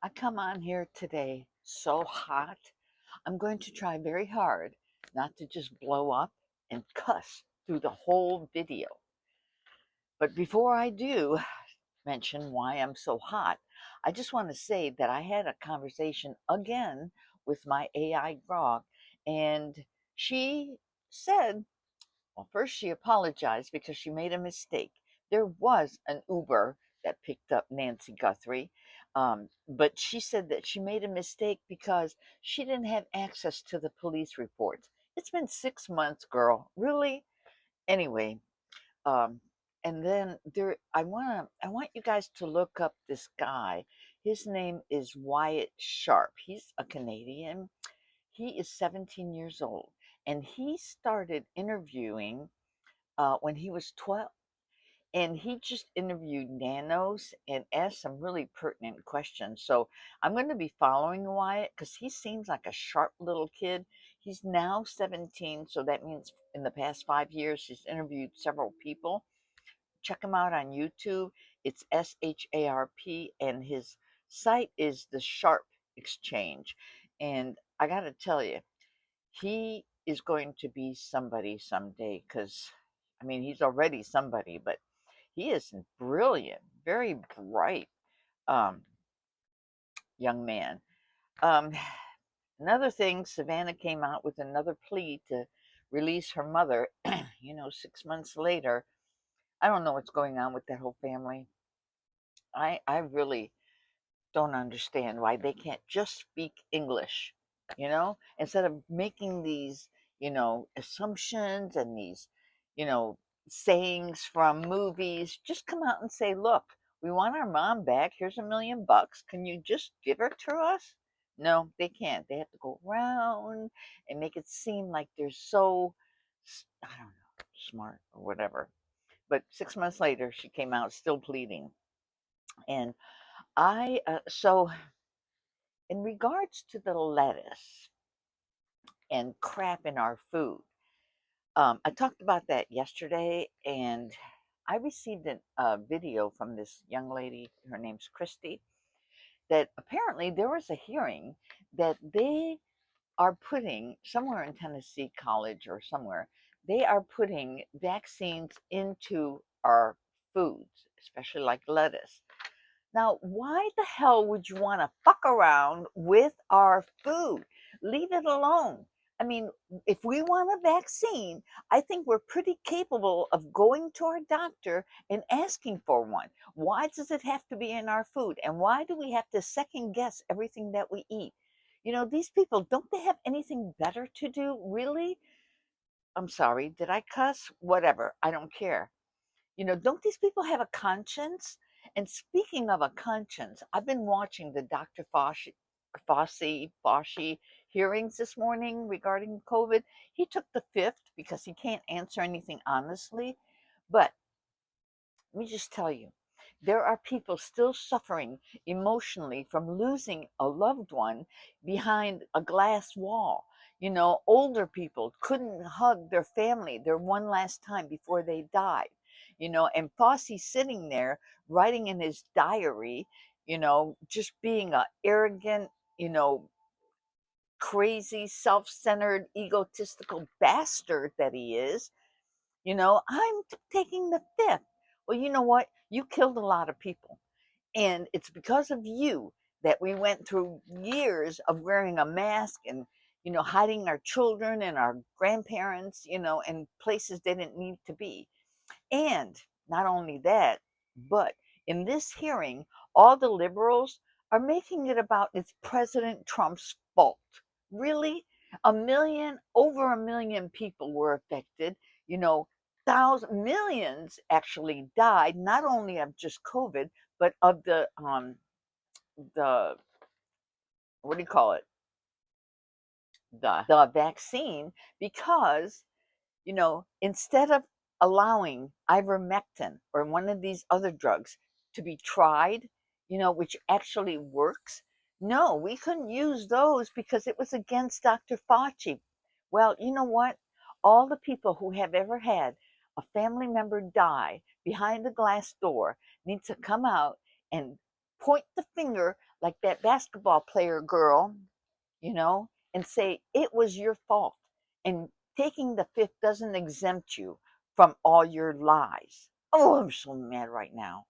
I come on here today so hot. I'm going to try very hard not to just blow up and cuss through the whole video. But before I do mention why I'm so hot, I just want to say that I had a conversation again with my AI grok, and she said, well, first she apologized because she made a mistake. There was an Uber that picked up Nancy Guthrie, but she said that she made a mistake because she didn't have access to the police reports. It's been 6 months, girl. Really? Anyway, um, and then I want you guys to look up this guy. His name is Wyatt Sharp. He's a Canadian. He is 17 years old, and he started interviewing when he was 12. And he just interviewed nanos and asked some really pertinent questions. So I'm going to be following Wyatt because he seems like a sharp little kid. He's now 17, so that means in the past 5 years, he's interviewed several people. Check him out on YouTube. It's SHARP, and his site is the Sharp Exchange. And I got to tell you, he is going to be somebody someday because, I mean, he's already somebody, but he is brilliant, very bright um, young man. Um, Another thing, Savannah came out with another plea to release her mother, 6 months later. I don't know what's going on with that whole family. I really don't understand why they can't just speak English, instead of making these, assumptions and these, you know, sayings from movies. Just come out and say, look, we want our mom back. Here's $1 million. Can you just give her to us? No, they can't. They have to go around and make it seem like they're so, I don't know, smart or whatever. But 6 months later, she came out still pleading. And so in regards to the lettuce and crap in our food, I talked about that yesterday, and I received a video from this young lady. Her name's Christy. That apparently there was a hearing that they are putting somewhere in Tennessee College or somewhere. They are putting vaccines into our foods, especially like lettuce. Now, why the hell would you want to fuck around with our food? Leave it alone. I mean, if we want a vaccine, I think we're pretty capable of going to our doctor and asking for one. Why does it have to be in our food? And why do we have to second guess everything that we eat? These people, don't they have anything better to do? Really? I'm sorry, did I cuss? Whatever, I don't care. Don't these people have a conscience? And speaking of a conscience, I've been watching the Dr. Fauci hearings this morning regarding COVID. He took the fifth because he can't answer anything honestly. But let me just tell you, there are people still suffering emotionally from losing a loved one behind a glass wall. Older people couldn't hug their family their one last time before they died. And Fossey sitting there writing in his diary, just being a arrogant, you know, crazy, self-centered, egotistical bastard that he is. I'm taking the fifth. Well, you know what? You killed a lot of people. And it's because of you that we went through years of wearing a mask and, hiding our children and our grandparents, in places they didn't need to be. And not only that, but in this hearing, all the liberals are making it about it's President Trump's fault. Really? Over 1 million people were affected. Thousands, millions actually died, not only of just COVID, but of the what do you call it? The vaccine, because instead of allowing ivermectin or one of these other drugs to be tried, which actually works, no, we couldn't use those because it was against Dr. Fauci. Well, you know what? All the people who have ever had a family member die behind a glass door need to come out and point the finger like that basketball player girl, you know, and say it was your fault. And taking the fifth doesn't exempt you from all your lies. Oh, I'm so mad right now.